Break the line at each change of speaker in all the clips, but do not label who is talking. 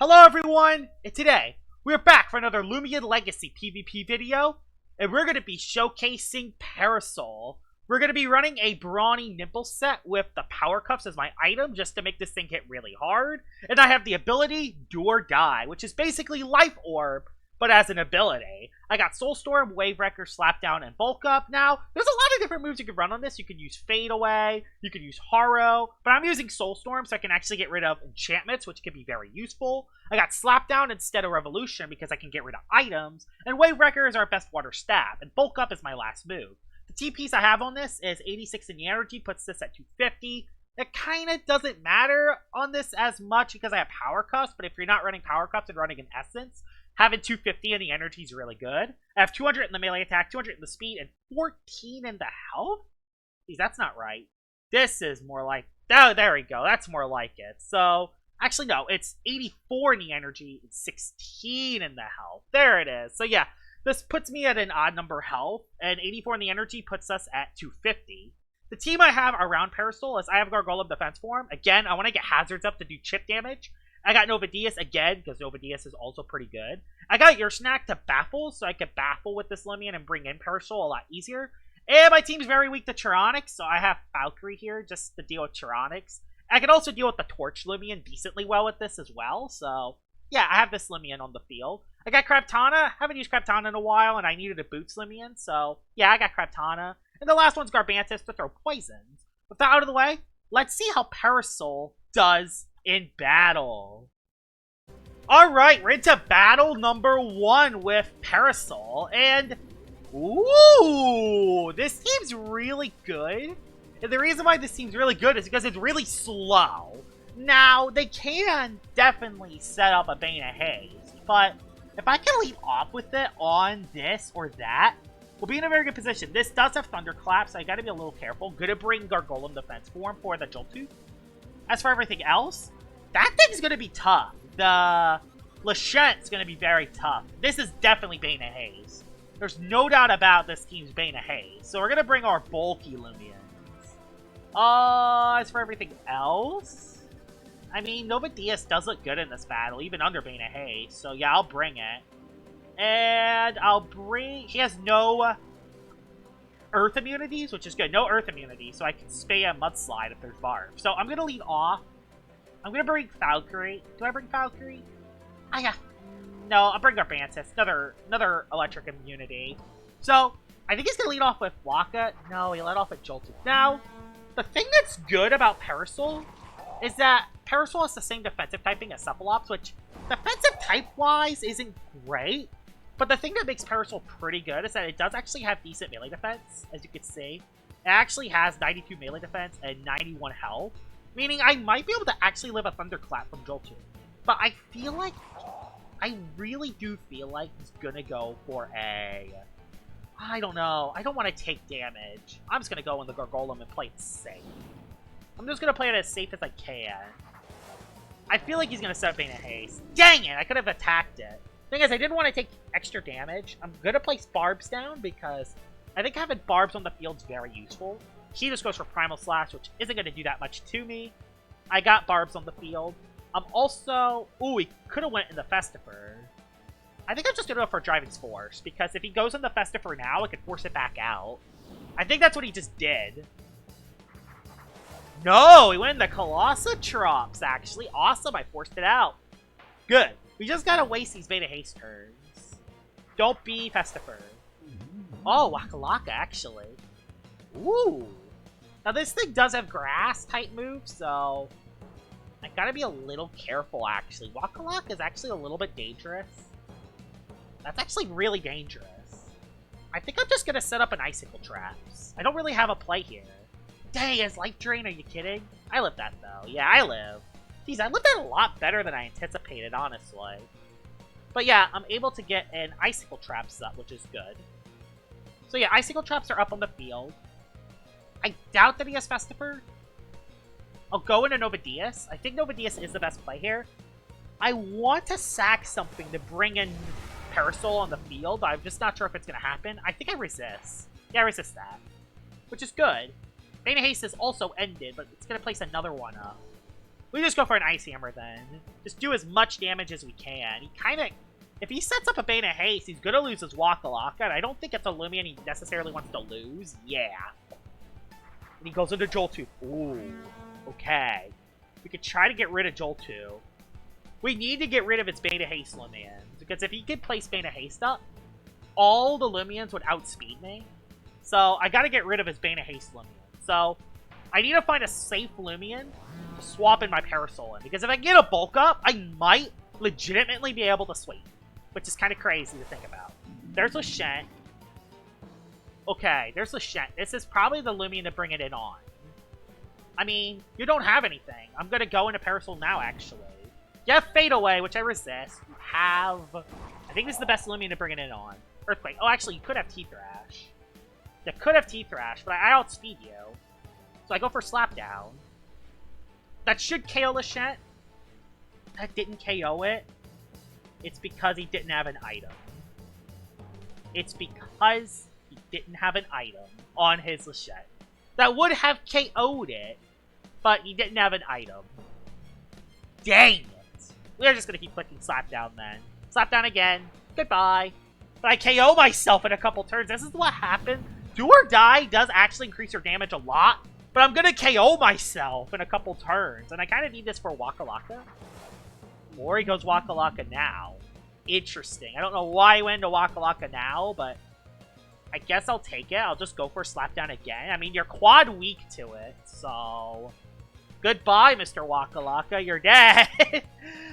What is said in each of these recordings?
Hello everyone, and today we're back for another Loomian Legacy PvP video, and we're going to be showcasing Parasol. We're going to be running a brawny nimble set with the power cuffs as my item just to make this thing hit really hard, and I have the ability Do or Die, which is basically Life Orb, but as an ability. I got Soulstorm, Wavebreaker, Slapdown, and Bulk Up. Now, there's a lot of different moves you can run on this. You can use Fade Away, you can use Harrow, but I'm using Soulstorm so I can actually get rid of enchantments, which can be very useful. I got Slapdown instead of Revolution because I can get rid of items, and Wavebreaker is our best water stab, and Bulk Up is my last move. The TPs I have on this is 86 in the energy, puts this at 250. It kind of doesn't matter on this as much because I have Power Cuffs, but if you're not running Power Cuffs and running an Essence, having 250 in the energy is really good. I have 200 in the melee attack, 200 in the speed, and 14 in the health? Geez, that's not right. This is more like... Oh, there we go. That's more like it. So, actually, no. It's 84 in the energy and 16 in the health. There it is. So, yeah. This puts me at an odd number health, and 84 in the energy puts us at 250. The team I have around Parasol is I have Gargoyle Defense Form. Again, I want to get hazards up to do chip damage. I got Nova Diaz again, because Nova Diaz is also pretty good. I got Your Snack to baffle, so I could baffle with this Loomian and bring in Parasol a lot easier. And my team's very weak to Chironics, so I have Valkyrie here just to deal with Chironics. I can also deal with the Torch Loomian decently well with this as well, so yeah, I have this Loomian on the field. I got Krabtana. Haven't used Krabtana in a while, and I needed a Boots Loomian, so yeah, I got Krabtana. And the last one's Garbantis to throw poisons. With that out of the way, let's see how Parasol does in battle. Alright, we're into battle number 1 with Parasol, and ooh, this team's really good. And the reason why this team's really good is because it's really slow. Now, they can definitely set up a Bane of Haste, but if I can lead off with it on this or that, we'll be in a very good position. This does have Thunderclap, so I gotta be a little careful. Gonna bring Gargoyle Defense Form for the Joltu. As for everything else, that thing's gonna be tough. The Lachent's gonna be very tough. This is definitely Bane of Haze. There's no doubt about this team's Bane of Haze. So we're gonna bring our bulky Loomians. As for everything else, I mean, Nova Diaz does look good in this battle, even under Bane of Haze. So yeah, I'll bring it. And I'll bring... He has no Earth immunities, which is good. No Earth immunity, so I can spam Mudslide if there's Barb. So I'm gonna lead off. I'm gonna bring Valkyrie. Do I bring Valkyrie? No, I'll bring Garbantis. Another electric immunity. So, I think he's gonna lead off with Waka. No, he led off with Jolted. Now, the thing that's good about Parasol is that Parasol has the same defensive typing as Cephalops, which defensive type-wise isn't great. But the thing that makes Parasol pretty good is that it does actually have decent melee defense, as you can see. It actually has 92 melee defense and 91 health. Meaning I might be able to actually live a Thunderclap from Joltu. But I feel like... I really do feel like he's gonna go for a... I don't know. I don't want to take damage. I'm just gonna go in the Gargolem and play it safe. I'm just gonna play it as safe as I can. I feel like he's gonna set up Bane of Haste. Dang it! I could have attacked it. Thing is, I didn't want to take extra damage. I'm gonna place Barbs down because I think having Barbs on the field is very useful. He just goes for Primal Slash, which isn't going to do that much to me. I got Barbs on the field. I'm also... Ooh, he could have went in the Festifer. I think I'm just going to go for Driving Force, because if he goes in the Festifer now, it could force it back out. I think that's what he just did. No, he went in the Colossotrops, actually. Awesome, I forced it out. Good. We just got to waste these Beta Haste turns. Don't be Festifer. Oh, Waka Laka, actually. Ooh. Now, this thing does have grass-type moves, so I gotta be a little careful, actually. Waka Laka is actually a little bit dangerous. That's actually really dangerous. I think I'm just gonna set up an Icicle Traps. I don't really have a play here. Dang, it's Life Drain, are you kidding? I lived that, though. Yeah, I live. Jeez, I lived that a lot better than I anticipated, honestly. But yeah, I'm able to get an Icicle Traps up, which is good. So yeah, Icicle Traps are up on the field. I doubt that he has Festifer. I'll go into Nova Diaz. I think Nova Diaz is the best play here. I want to sack something to bring in Parasol on the field. I'm just not sure if it's going to happen. I think I resist. Yeah, I resist that. Which is good. Bane of Haste is also ended, but it's going to place another one up. We just go for an Ice Hammer then. Just do as much damage as we can. He kind of... If he sets up a Bane of Haste, he's going to lose his Waka Waka, and I don't think it's a Loomian he necessarily wants to lose. Yeah. And he goes into Joltu. Ooh. Okay. We could try to get rid of Joltu. We need to get rid of its Bane of Haste Loomians, because if he could place Bane of Haste up, all the Loomians would outspeed me. So I got to get rid of his Bane of Haste Loomian. So I need to find a safe Loomian to swap in my Parasol in, because if I get a bulk up, I might legitimately be able to sweep, which is kind of crazy to think about. There's Lashent. Okay, there's Lashent. This is probably the Loomian to bring it in on. I mean, you don't have anything. I'm going to go into Parasol now, actually. You have Fade Away, which I resist. You have... I think this is the best Loomian to bring it in on. Earthquake. Oh, actually, you could have T-Thrash. You could have T-Thrash, but I outspeed you. So I go for Slapdown. That should KO Lashent. That didn't KO it. It's because he didn't have an item. It's because he didn't have an item on his Lashent. That would have KO'd it, but he didn't have an item. Dang it. We're just going to keep clicking Slapdown then. Slapdown again. Goodbye. But I KO myself in a couple turns. This is what happened. Do or Die does actually increase your damage a lot, but I'm going to KO myself in a couple turns. And I kind of need this for Waka Waka. Or he goes Waka Waka now. Interesting. I don't know why he went into Waka Waka now, but I guess I'll take it. I'll just go for Slapdown again. I mean, you're quad weak to it, so... Goodbye, Mr. Waka Waka. You're dead.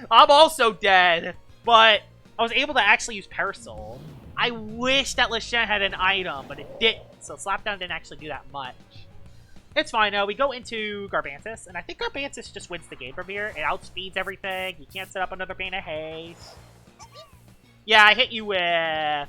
I'm also dead, but I was able to actually use Parasol. I wish that Lashent had an item, but it didn't, so Slapdown didn't actually do that much. It's fine, though. We go into Garbantis, and I think Garbantis just wins the game from here. It outspeeds everything. You can't set up another Bane of Haste. Yeah, I hit you with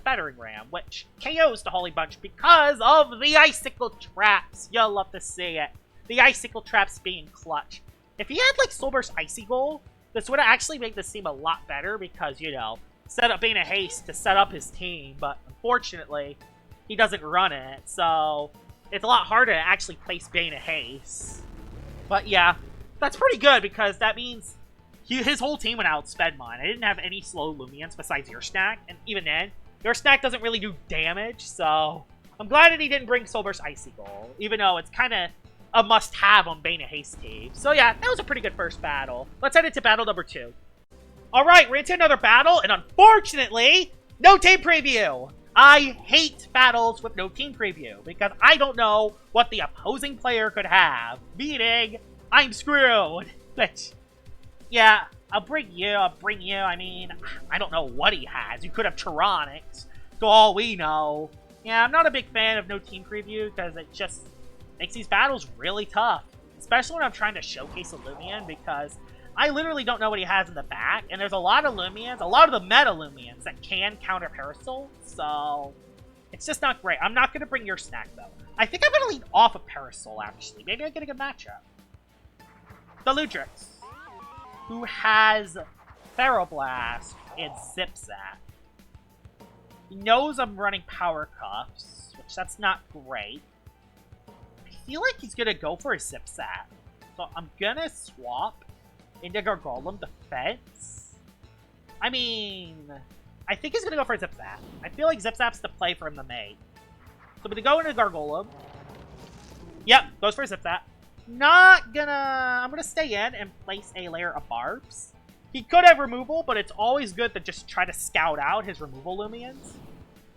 Battering Ram, which KOs the Holy Bunch because of the Icicle Traps. You'll love to see it. The Icicle Traps being clutch. If he had, like, Soul Burst Icicle, this would actually make this team a lot better because, you know, set up Bane of Haste to set up his team, but unfortunately, he doesn't run it, so it's a lot harder to actually place Bane of Haste. But yeah, that's pretty good because that means his whole team went outsped mine. I didn't have any slow Loomians besides your stack, and even then, your stack doesn't really do damage, so I'm glad that he didn't bring Soul Burst Icicle, even though it's kind of a must-have on Bane of Haste team. So yeah, that was a pretty good first battle. Let's head into battle number 2. Alright, we're into another battle, and unfortunately, no team preview! I hate battles with no team preview, because I don't know what the opposing player could have, meaning, I'm screwed! But, yeah, I'll bring you, I mean, I don't know what he has. You could have Tyranics, to all we know. Yeah, I'm not a big fan of no team preview, because it just makes these battles really tough. Especially when I'm trying to showcase a Loomian, because I literally don't know what he has in the back, and there's a lot of Loomians, a lot of the meta Loomians that can counter Parasol, so it's just not great. I'm not going to bring your snack, though. I think I'm going to lead off of Parasol, actually. Maybe I get a good matchup. The Ludrix, who has Ferroblast and Zip Zap. He knows I'm running Power Cuffs, which that's not great. I feel like he's going to go for a Zip Zap, so I'm going to swap into Gargolem Defense. I mean, I think he's going to go for a Zip Zap. I feel like Zip Zap's the play for him to make. So I'm going to go into Gargolem. Yep, goes for a Zip Zap. I'm going to stay in and place a layer of Barbs. He could have removal, but it's always good to just try to scout out his removal Loomians.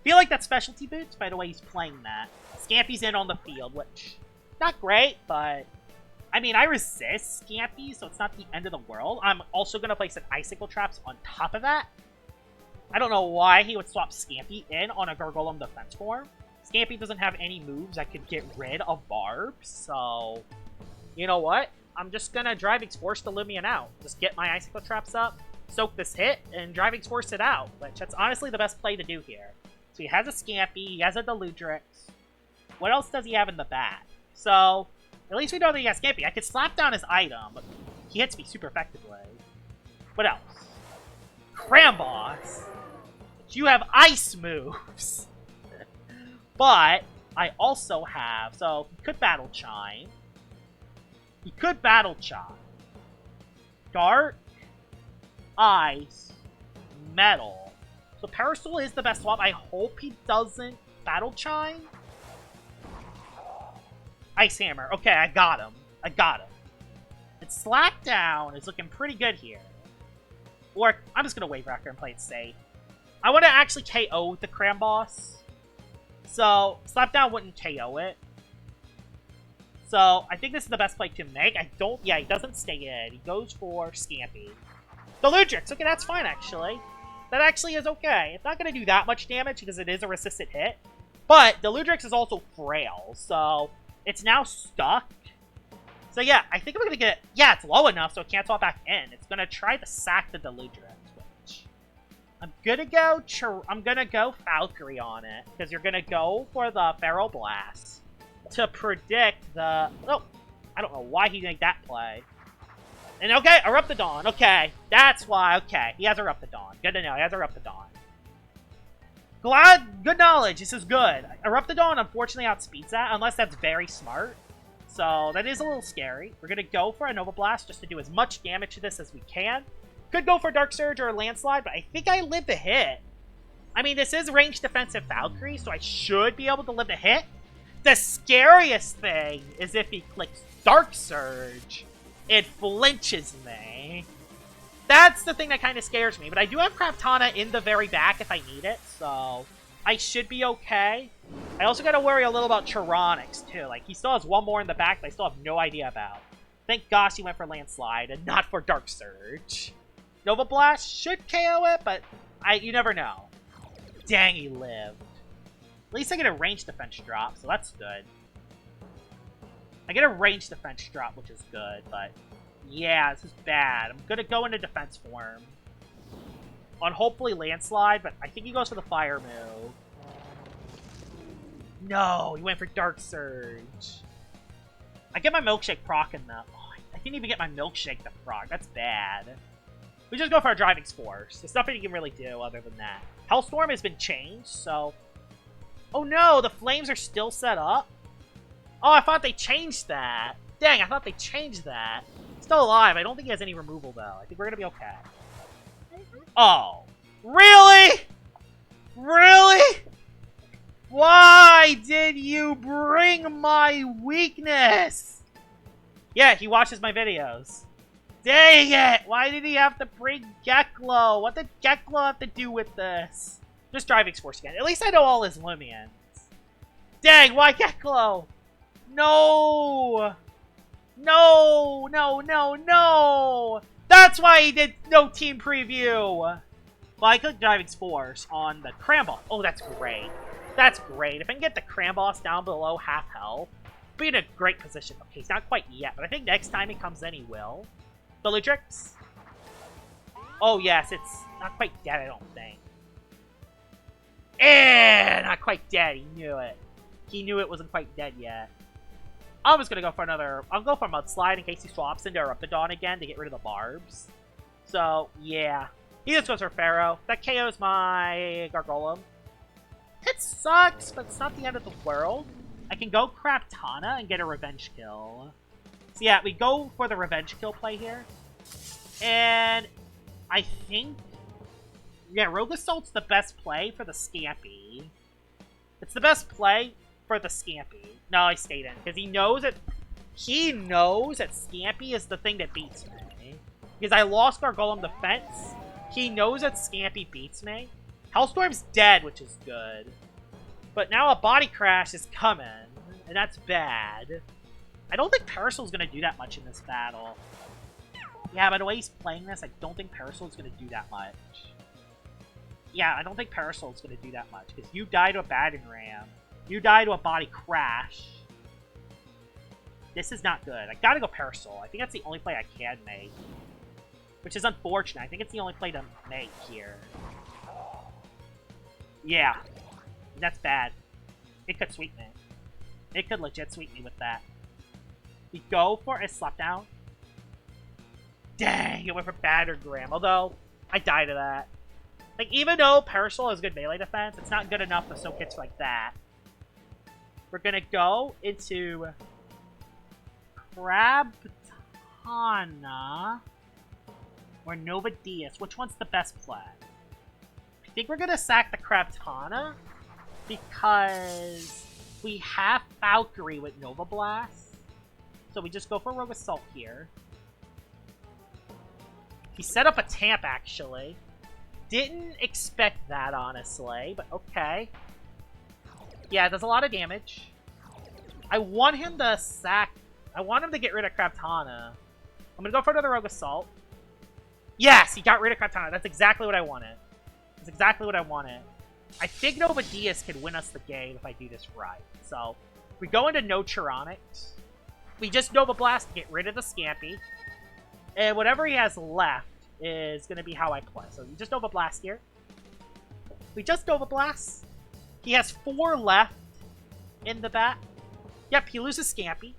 Feel like that's specialty boots, by the way he's playing that. Scampy's in on the field, which, not great, but I mean, I resist Scampy, so it's not the end of the world. I'm also going to place an Icicle Traps on top of that. I don't know why he would swap Scampy in on a Gargolem defense form. Scampy doesn't have any moves that could get rid of Barbs, so you know what? I'm just going to Driving Force the Loomian out. Just get my Icicle Traps up, soak this hit, and Driving Force it out, which that's honestly the best play to do here. So he has a Scampy, he has a Deludrix. What else does he have in the back? So at least we know that he has Scampy. I could slap down his item, but he hits me super effectively. What else? Cramboss. You have ice moves. But I also have, so he could Battle Chime. He could Battle Chime. Dark, Ice, Metal. So Parasoul is the best swap. I hope he doesn't Battle Chime. Ice Hammer. Okay, I got him. I got him. And Slapdown is looking pretty good here. Or, I'm just going to wallbreaker and play it safe. I want to actually KO the Cram Boss. So, Slapdown wouldn't KO it. So, I think this is the best play to make. Yeah, he doesn't stay in. He goes for Scampy. The Ludrix. Okay, that's fine, actually. That actually is okay. It's not going to do that much damage because it is a resistant hit. But, the Ludrix is also frail, so it's now stuck. So yeah, I think I'm going to get... Yeah, it's low enough so it can't swap back in. It's going to try to sack the Deludrix, which... I'm going to go Valkyrie on it, because you're going to go for the Feral Blast to predict the... Oh, I don't know why he made that play. And okay, Eruptodon. Okay, that's why. Okay, he has Eruptodon. Good to know, he has Eruptodon. Good knowledge, this is good. Eruptodon unfortunately outspeeds that, unless that's very smart. So, that is a little scary. We're going to go for a Nova Blast just to do as much damage to this as we can. Could go for Dark Surge or a Landslide, but I think I live the hit. I mean, this is ranged defensive Valkyrie, so I should be able to live the hit. The scariest thing is if he clicks Dark Surge, it flinches me. That's the thing that kind of scares me, but I do have Craftana in the very back if I need it, so I should be okay. I also got to worry a little about Charonix, too. Like, he still has one more in the back that I still have no idea about. Thank gosh he went for Landslide and not for Dark Surge. Nova Blast should KO it, but you never know. Dang, he lived. At least I get a range defense drop, so that's good. I get a range defense drop, which is good, but yeah, this is bad. I'm going to go into defense form on hopefully Landslide, but I think he goes for the Fire move. No, he went for Dark Surge. I get my Milkshake proc in the... Oh, I didn't even get my Milkshake to proc. That's bad. We just go for a Driving Force. There's nothing you can really do other than that. Hellstorm has been changed, so... Oh no, the flames are still set up? Oh, I thought they changed that. Dang, I thought they changed that. Still alive. I don't think he has any removal, though. I think we're going to be okay. Oh. Really? Really? Why did you bring my weakness? Yeah, he watches my videos. Dang it! Why did he have to bring Geklo? What did Geklo have to do with this? Just Driving Force again. At least I know all his Loomians. Dang, why Geklo? No! No! No, no, no! That's why he did no team preview! Well, I could Driving Force on the Cram Boss. Oh, that's great. That's great. If I can get the Cram Boss down below half health, I'll be in a great position. Okay, he's not quite yet, but I think next time he comes in, he will. The Ludrix? Oh, yes, it's not quite dead, I don't think. Not quite dead. He knew it. He knew it wasn't quite dead yet. I'm just gonna go for another... I'll go for Mudslide in case he swaps into Eruptodon again to get rid of the barbs. So, yeah. He just goes for Pharaoh. That KOs my Gargolem. It sucks, but it's not the end of the world. I can go Craftana and get a revenge kill. So yeah, we go for the revenge kill play here. And I think... Yeah, Rogue Assault's the best play for the Scampy. It's the best play for the Scampy. No, I stayed in, because he knows that Scampy is the thing that beats me. Because I lost Gargolem defense. He knows that Scampy beats me. Hellstorm's dead, which is good. But now a Body Crash is coming, and that's bad. I don't think Parasoul's going to do that much in this battle. Yeah, by the way he's playing this, I don't think Parasoul's going to do that much. Yeah, I don't think Parasoul's going to do that much, because you die to a Battering Ram. You die to a Body Crash. This is not good. I gotta go Parasoul. I think that's the only play I can make. Which is unfortunate. I think it's the only play to make here. Yeah. That's bad. It could sweep me. It could legit sweep me with that. We go for a Slapdown. Dang, it went for Battering Ram. Although, I die to that. Like, even though Parasoul has good melee defense, it's not good enough to soak hits like that. We're gonna go into Craftana. or Nova Diaz. Which one's the best play? I think we're gonna sack the Krabtana because we have Valkyrie with Nova Blast. So we just go for Rogue Assault here. He set up a Tamp, actually. Didn't expect that, honestly, but okay. Yeah, it does a lot of damage. I want him to sack... I want him to get rid of Krabtana. I'm gonna go for another Rogue Assault. Yes, he got rid of Krabtana. That's exactly what I wanted. That's exactly what I wanted. I think Nova Diaz can win us the game if I do this right. So, we go into no Chironics. We just Nova Blast to get rid of the Scampy. And whatever he has left is going to be how I play. So, we just Nova Blast here. We just Nova Blast. He has 4 left in the bat. Yep, he loses Scampy.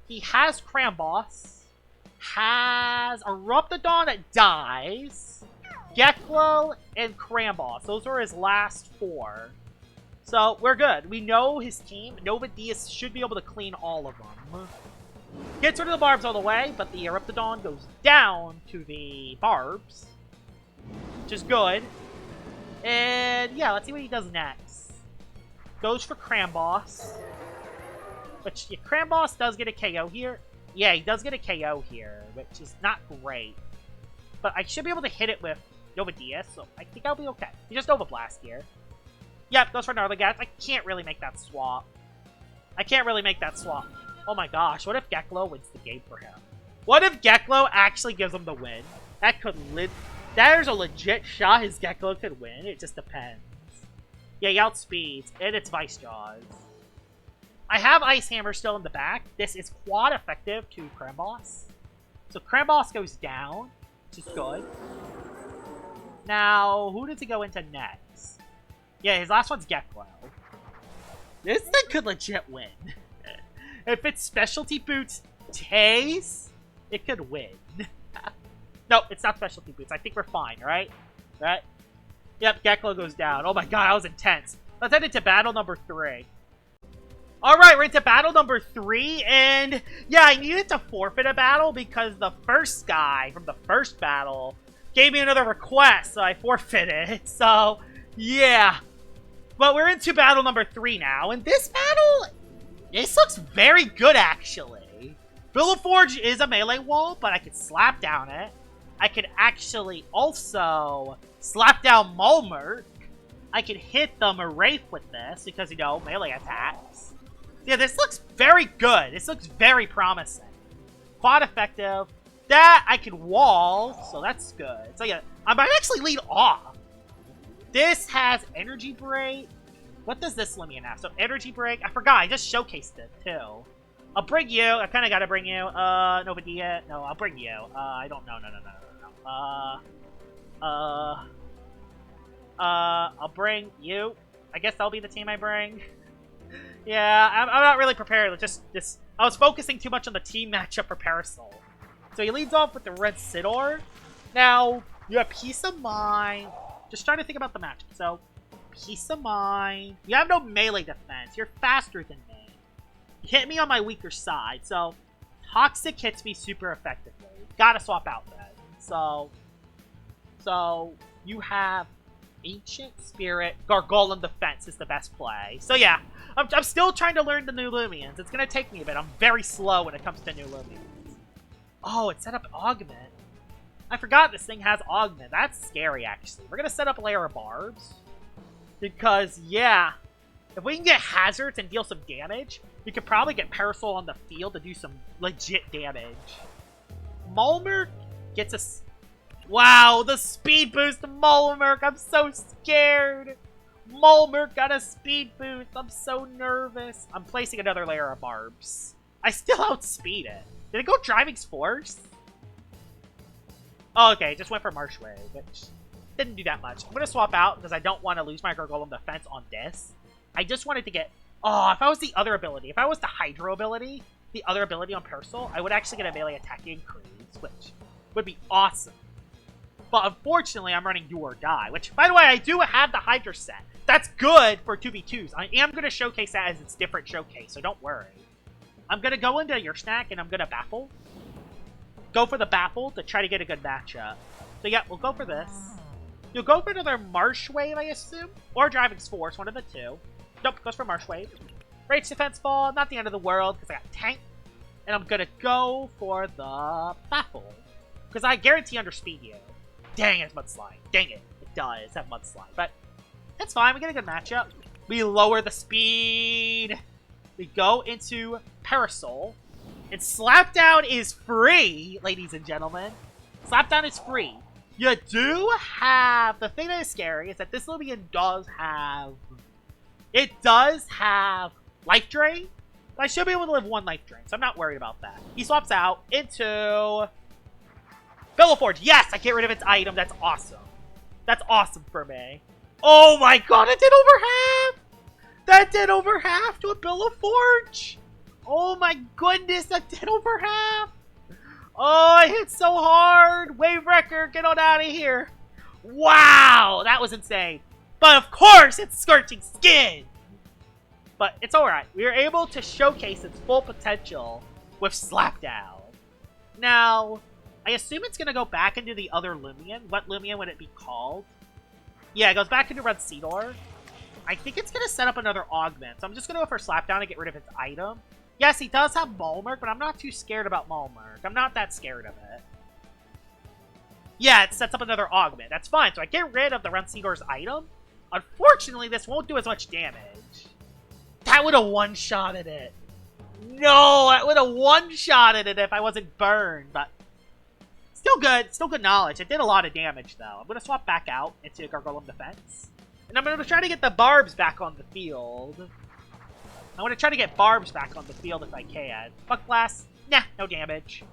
He has Cramboss. Has Eruptodon that dies. Geklo and Cramboss. Those are his last 4. So, we're good. We know his team. Nova Diaz should be able to clean all of them. Gets rid of the Barbs all the way, but the Eruptodon goes down to the Barbs. Which is good. And, yeah, let's see what he does next. Goes for Cramboss. Which, yeah, Cramboss does get a KO here. Yeah, he does get a KO here, which is not great. But I should be able to hit it with Nova Diaz, so I think I'll be okay. He just Nova Blast here. Yep, goes for Gnarlygas. I can't really make that swap. Oh my gosh, what if Geklo wins the game for him? What if Geklo actually gives him the win? There's a legit shot his Geklo could win. It just depends. Yeah, he outspeeds, and it's Vice Jaws. I have Ice Hammer still in the back. This is quad effective to Cramboss. So Cramboss goes down, which is good. Now, who does he go into next? Yeah, his last one's Geklo. This thing could legit win. If it's Specialty Boots Taze, it could win. No, it's not Specialty Boots. I think we're fine, right? Right? Yep, Geklo goes down. Oh my god, that was intense. Let's head into battle number 3. Alright, we're into battle number 3, and yeah, I needed to forfeit a battle because the first guy from the first battle gave me another request, so I forfeited. So, yeah. But we're into battle number 3 now, and this battle, this looks very good, actually. Villaforge is a melee wall, but I could slap down it. I could actually also slap down Mulmurk. I could hit the Wraith with this, because, you know, melee attacks. Yeah, this looks very good. This looks very promising. Quad effective. That I can wall, so that's good. So yeah, I might actually lead off. This has Energy Break. What does this Loomian have? So Energy Break. I forgot. I just showcased it too. I'll bring you. I kind of got to bring you. Nova Diaz. No, I'll bring you. I don't know. No. I'll bring you. I guess that'll be the team I bring. Yeah, I'm not really prepared. I was focusing too much on the team matchup for Parasol. So he leads off with the Red Sidor. Now, you have Peace of Mind. Just trying to think about the match. So, Peace of Mind. You have no melee defense. You're faster than me. You hit me on my weaker side. So, Toxic hits me super effectively. Gotta swap out then. So you have Ancient Spirit. Gargoyle Defense is the best play. So yeah, I'm still trying to learn the new Loomians. It's gonna take me a bit. I'm very slow when it comes to new Loomians. Oh, it set up Augment. I forgot this thing has Augment. That's scary, actually. We're gonna set up a layer of Barbs. Because, yeah, if we can get Hazards and deal some damage, we could probably get Parasol on the field to do some legit damage. Mulmurk gets a... Wow, the speed boost to Mulmurk. I'm so scared. Mulmurk got a speed boost. I'm so nervous. I'm placing another layer of Barbs. I still outspeed it. Did it go Driving's Force? Oh, okay, it just went for Marsh Wave, which didn't do that much. I'm going to swap out because I don't want to lose my Gargoyle Defense on this. I just wanted to get... Oh, if I was the other ability, if I was the Hydro ability, the other ability on Parasol, I would actually get a melee attack increase, which would be awesome. But unfortunately, I'm running Do or Die, which, by the way, I do have the Hydra set. That's good for 2v2s. I am going to showcase that as its different showcase, so don't worry. I'm going to go into your snack, and I'm going to Baffle. go for the Baffle to try to get a good matchup. So yeah, we'll go for this. You'll go for another Marsh Wave, I assume? Or Driving's Force, one of the two. Nope, goes for Marsh Wave. Rage Defense Ball, not the end of the world, because I got Tank. And I'm gonna go for the Baffle. Because I guarantee underspeed you. Dang, it's Mudslide. Dang it. It does have Mudslide. But that's fine, we get a good matchup. We lower the speed. We go into Parasol. And Slapdown is free, ladies and gentlemen. Slapdown is free. You do have... The thing that is scary is that this Loomian does have... It does have Life Drain. But I should be able to live one Life Drain, so I'm not worried about that. He swaps out into... Belloforge. Yes, I get rid of its item. That's awesome. That's awesome for me. Oh my god, it did over half! That did over half to a Belloforge! Oh my goodness, that did over half! Oh, I hit so hard! Wavebreaker, get on out of here! Wow, that was insane. But of course, it's Scorching Skin! But it's alright. We were able to showcase its full potential with Slapdown. Now, I assume it's going to go back into the other Loomian. What Loomian would it be called? Yeah, it goes back into Runseedor. I think it's going to set up another Augment. So I'm just going to go for Slapdown and get rid of its item. Yes, he does have Maulmerk, but I'm not too scared about Maulmerk. I'm not that scared of it. Yeah, it sets up another Augment. That's fine. So I get rid of the Runseedor's item. Unfortunately, this won't do as much damage. That would have one-shotted it. No, that would have one-shotted it if I wasn't burned. But still good. Still good knowledge. It did a lot of damage, though. I'm going to swap back out into Gargoylem Defense. And I'm going to try to get the Barbs back on the field. I'm going to try to get Barbs back on the field if I can. Buck Blast. Nah, no damage.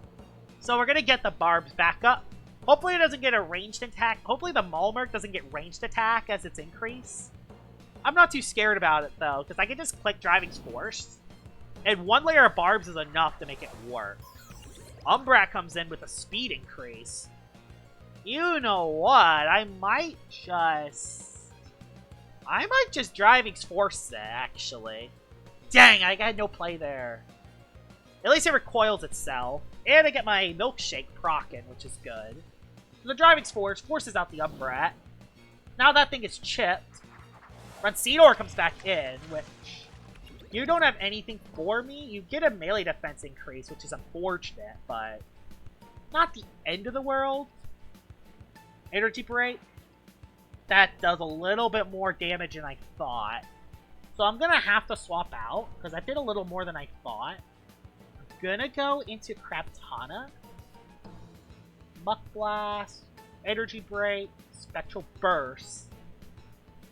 So we're going to get the Barbs back up. Hopefully it doesn't get a ranged attack. Hopefully the Maulmerk doesn't get ranged attack as its increase. I'm not too scared about it, though, because I can just click Driving's Force. And one layer of Barbs is enough to make it work. Umbrat comes in with a speed increase. You know what? I might just Driving's Force it, actually. Dang, I had no play there. At least it recoils itself. And I get my Milkshake proccing, which is good. The Driving's Force forces out the Umbrat. Now that thing is chipped. Runseedor comes back in, which... You don't have anything for me. You get a melee defense increase, which is unfortunate, but... Not the end of the world. Energy Parade. That does a little bit more damage than I thought. So I'm going to have to swap out, because I did a little more than I thought. I'm going to go into Kraptana. Muck Blast, Energy Break, Spectral Burst.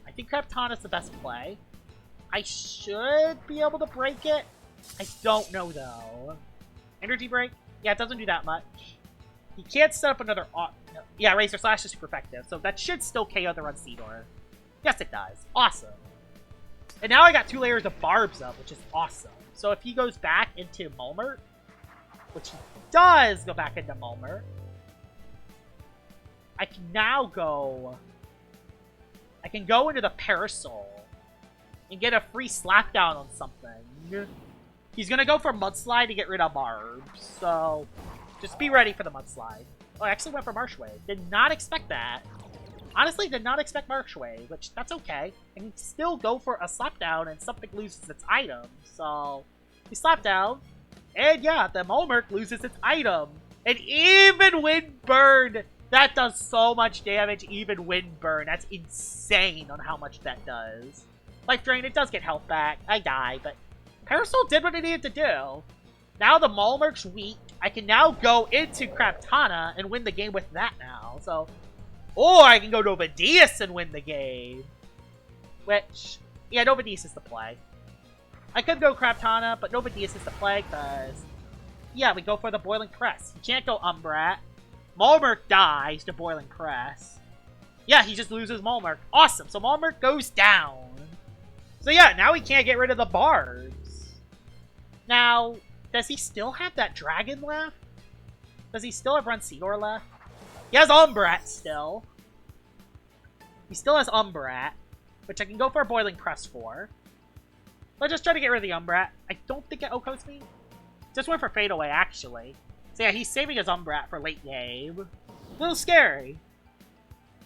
I think Kraptana's the best play. I should be able to break it. I don't know, though. Energy Break? Yeah, it doesn't do that much. He can't set up another... Yeah, Razor Slash is super effective, so that should still KO the Runseedor. Yes, it does. Awesome. And now I got 2 layers of Barbs up, which is awesome. So if he goes back into Maulmerk, which he does go back into Maulmerk, I can now go... I can go into the Parasol and get a free Slapdown on something. He's going to go for Mudslide to get rid of Barbs, so just be ready for the Mudslide. Oh, I actually went for Marsh Wave. Did not expect that. Honestly, did not expect Marsh Wave, which, that's okay. I can still go for a Slapdown and something loses its item, so... He Slapdown, and yeah, the Maulmerk loses its item. And even when burned, that does so much damage, even when burned. That's insane on how much that does. Life Drain, it does get health back. I die, but Parasol did what it needed to do. Now the Maulmerk's weak. I can now go into Kraptana and win the game with that now, so... Or I can go Novadius and win the game. Which, yeah, Novadius is the play. I could go Kraptana, but Novadius is the play because, yeah, we go for the Boiling Press. You can't go Umbrat. Maulmerk dies to Boiling Press. Yeah, he just loses Maulmerk. Awesome, so Maulmerk goes down. So yeah, now we can't get rid of the Barbs. Now, does he still have that Dragon left? Does he still have Runseedor left? He has Umbrat still. He still has Umbrat, which I can go for a Boiling Press for. Let's just try to get rid of the Umbrat. I don't think it Okos me. Just went for Fade Away, actually. So yeah, he's saving his Umbrat for late game. A little scary.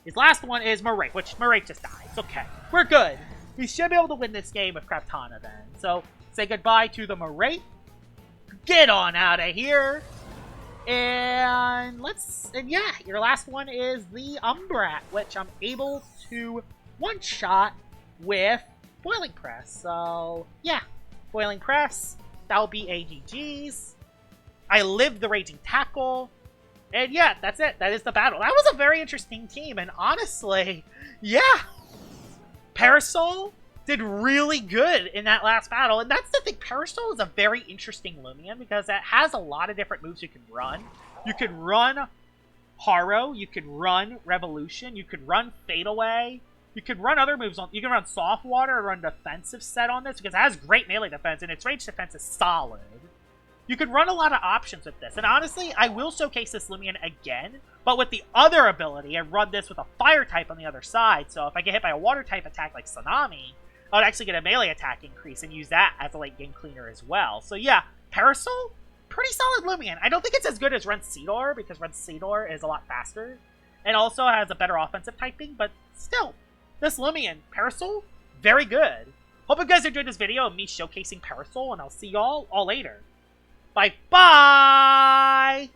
His last one is Marate, which Marate just died. It's okay. We're good. We should be able to win this game with Kraptana then. So, say goodbye to the Marate. Get on out of here. And yeah, your last one is the Umbrat, which I'm able to one-shot with Boiling Press. So, yeah. Boiling Press. That'll be AGG's. I lived the Raging Tackle. And yeah, that's it. That is the battle. That was a very interesting team. And honestly, yeah. Parasol did really good in that last battle. And that's the thing. Parasol is a very interesting Loomian because it has a lot of different moves you can run. You can run Haro. You can run Revolution. You can run Fade Away. You can run other moves. You can run Soft Water or run Defensive Set on this because it has great melee defense and its range defense is solid. You could run a lot of options with this. And honestly, I will showcase this Loomian again, but with the other ability, I run this with a fire type on the other side. So if I get hit by a water type attack like Tsunami, I would actually get a melee attack increase and use that as a late game cleaner as well. So yeah, Parasol, pretty solid Loomian. I don't think it's as good as Rensidor because Rensidor is a lot faster and also has a better offensive typing, but still, this Loomian, Parasol, very good. Hope you guys enjoyed this video of me showcasing Parasol, and I'll see y'all all later. Bye-bye!